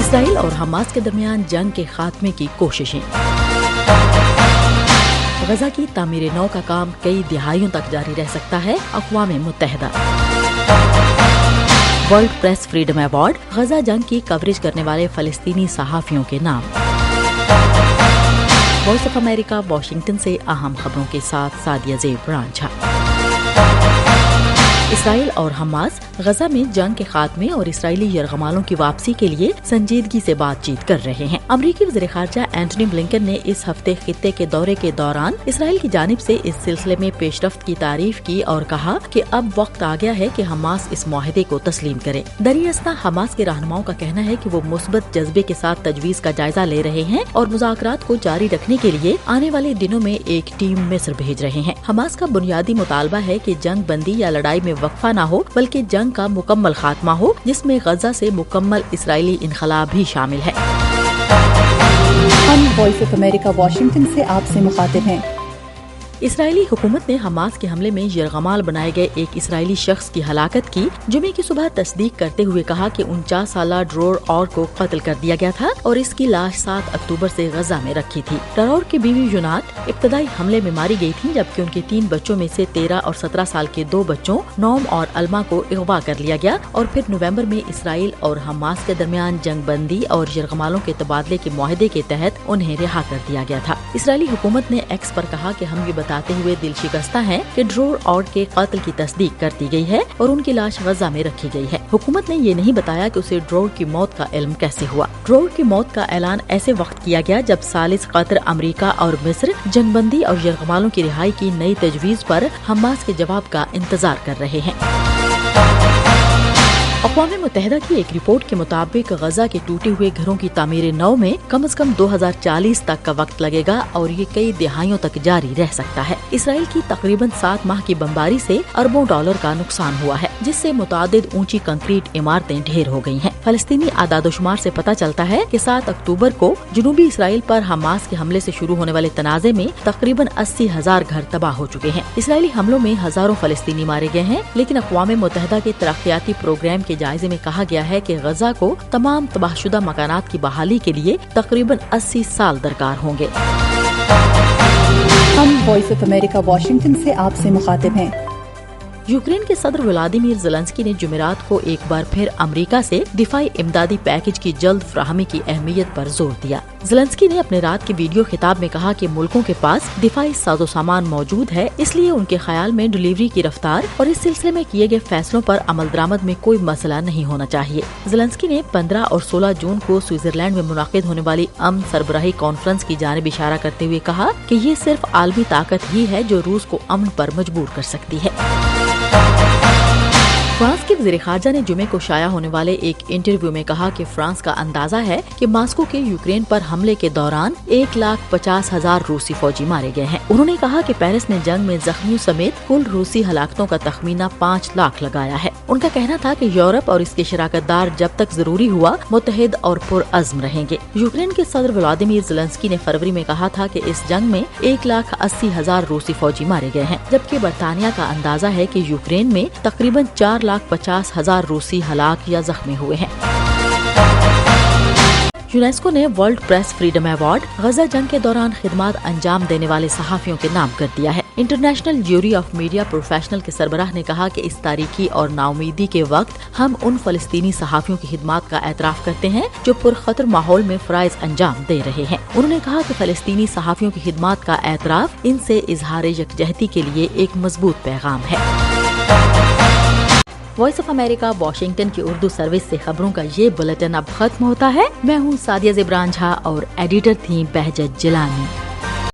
اسرائیل اور حماس کے درمیان جنگ کے خاتمے کی کوششیں۔ غزہ کی تعمیر نو کا کام کئی دہائیوں تک جاری رہ سکتا ہے، اقوام متحدہ۔ World press freedom award Gaza جنگ کی کوریج کرنے والے فلسطینی صحافیوں کے نام۔ وائس آف امریکہ واشنگٹن سے اہم خبروں کے ساتھ سعدیہ زیب رانجھا۔ اسرائیل اور حماس غزہ میں جنگ کے خاتمے اور اسرائیلی یرغمالوں کی واپسی کے لیے سنجیدگی سے بات چیت کر رہے ہیں۔ امریکی وزیر خارجہ اینٹونی بلنکن نے اس ہفتے خطے کے دورے کے دوران اسرائیل کی جانب سے اس سلسلے میں پیش رفت کی تعریف کی اور کہا کہ اب وقت آ گیا ہے کہ حماس اس معاہدے کو تسلیم کرے۔ دریں اثنا حماس کے رہنماؤں کا کہنا ہے کہ وہ مثبت جذبے کے ساتھ تجویز کا جائزہ لے رہے ہیں اور مذاکرات کو جاری رکھنے کے لیے آنے والے دنوں میں ایک ٹیم مصر بھیج رہے ہیں۔ حماس کا بنیادی مطالبہ ہے کہ جنگ بندی یا لڑائی میں وقفہ نہ ہو بلکہ جنگ کا مکمل خاتمہ ہو، جس میں غزہ سے مکمل اسرائیلی انخلا بھی شامل ہے۔ ہم وائس آف امریکہ واشنگٹن سے آپ سے مخاطب ہیں۔ اسرائیلی حکومت نے حماس کے حملے میں یرغمال بنائے گئے ایک اسرائیلی شخص کی ہلاکت کی جمعے کی صبح تصدیق کرتے ہوئے کہا کہ 49 سالہ ڈرور اور کو قتل کر دیا گیا تھا اور اس کی لاش 7 اکتوبر سے غزہ میں رکھی تھی۔ ڈرور کی بیوی یونات ابتدائی حملے میں ماری گئی تھی، جبکہ ان کے 3 بچوں میں سے 13 اور 17 سال کے 2 بچوں نوم اور الما کو اغوا کر لیا گیا اور پھر نومبر میں اسرائیل اور حماس کے درمیان جنگ بندی اور یرغمالوں کے تبادلے کے معاہدے کے تحت انہیں رہا کر دیا گیا تھا۔ اسرائیلی حکومت نے ایکس پر کہا کہ ہم یہ بتاتے ہوئے دل شکستہ ہیں کہ ڈرور اور کے قتل کی تصدیق کر دی گئی ہے اور ان کی لاش غزہ میں رکھی گئی ہے۔ حکومت نے یہ نہیں بتایا کہ اسے ڈرور کی موت کا علم کیسے ہوا۔ ڈرور کی موت کا اعلان ایسے وقت کیا گیا جب ثالث قطر امریکہ اور مصر جنگ بندی اور یرغمالوں کی رہائی کی نئی تجویز پر حماس کے جواب کا انتظار کر رہے ہیں۔ اقوام متحدہ کی ایک رپورٹ کے مطابق غزہ کے ٹوٹے ہوئے گھروں کی تعمیر نو میں کم از کم 2040 تک کا وقت لگے گا اور یہ کئی دہائیوں تک جاری رہ سکتا ہے۔ اسرائیل کی تقریباً 7 ماہ کی بمباری سے اربوں ڈالر کا نقصان ہوا ہے، جس سے متعدد اونچی کنکریٹ عمارتیں ڈھیر ہو گئی ہیں۔ فلسطینی اعداد و شمار سے پتہ چلتا ہے کہ 7 اکتوبر کو جنوبی اسرائیل پر حماس کے حملے سے شروع ہونے والے تنازع میں تقریباً 80,000 گھر تباہ ہو چکے ہیں۔ اسرائیلی حملوں میں ہزاروں فلسطینی مارے گئے ہیں، لیکن اقوام متحدہ کے ترقیاتی پروگرام کے جائزے میں کہا گیا ہے کہ غزہ کو تمام تباہ شدہ مکانات کی بحالی کے لیے تقریباً 80 سال درکار ہوں گے۔ ہم وائس آف امریکہ واشنگٹن سے آپ سے مخاطب ہیں۔ یوکرین کے صدر ولادیمیر زیلنسکی نے جمعرات کو ایک بار پھر امریکہ سے دفاعی امدادی پیکج کی جلد فراہمی کی اہمیت پر زور دیا۔ زیلنسکی نے اپنے رات کے ویڈیو خطاب میں کہا کہ ملکوں کے پاس دفاعی ساز و سامان موجود ہے، اس لیے ان کے خیال میں ڈلیوری کی رفتار اور اس سلسلے میں کیے گئے فیصلوں پر عمل درآمد میں کوئی مسئلہ نہیں ہونا چاہیے۔ زیلنسکی نے 15 اور 16 جون کو سوئٹزرلینڈ میں منعقد ہونے والی امن سربراہی کانفرنس کی جانب اشارہ کرتے ہوئے کہا کہ یہ صرف عالمی طاقت ہی ہے جو روس کو امن پر مجبور کر سکتی ہے۔ فرانس کے وزیر خارجہ نے جمعے کو شائع ہونے والے ایک انٹرویو میں کہا کہ فرانس کا اندازہ ہے کہ ماسکو کے یوکرین پر حملے کے دوران 1,50,000 روسی فوجی مارے گئے ہیں۔ انہوں نے کہا کہ پیرس نے جنگ میں زخمیوں سمیت کل روسی ہلاکتوں کا تخمینہ 5 لاکھ لگایا ہے۔ ان کا کہنا تھا کہ یورپ اور اس کے شراکت دار جب تک ضروری ہوا متحد اور پرعزم رہیں گے۔ یوکرین کے صدر ولادیمیر زیلنسکی نے فروری میں کہا تھا کہ اس جنگ میں 1,80,000 روسی فوجی مارے گئے ہیں، جبکہ برطانیہ کا اندازہ ہے کہ یوکرین میں تقریباً 4,50,000 روسی ہلاک یا زخمی ہوئے ہیں۔ یونیسکو نے world press freedom award Gaza جنگ کے دوران خدمات انجام دینے والے صحافیوں کے نام کر دیا ہے۔ International jury of media professional کے سربراہ نے کہا کہ اس تاریکی اور ناامیدی کے وقت ہم ان فلسطینی صحافیوں کی خدمات کا اعتراف کرتے ہیں جو پرخطر ماحول میں فرائض انجام دے رہے ہیں۔ انہوں نے کہا کہ فلسطینی صحافیوں کی خدمات کا اعتراف ان سے اظہار یکجہتی کے لیے ایک مضبوط پیغام ہے۔ وائس آف امریکہ واشنگٹن کی اردو سروس سے خبروں کا یہ بلیٹن اب ختم ہوتا ہے۔ میں ہوں سعدیہ زیب رانجھا اور ایڈیٹر تھیں بہجت جیلانی۔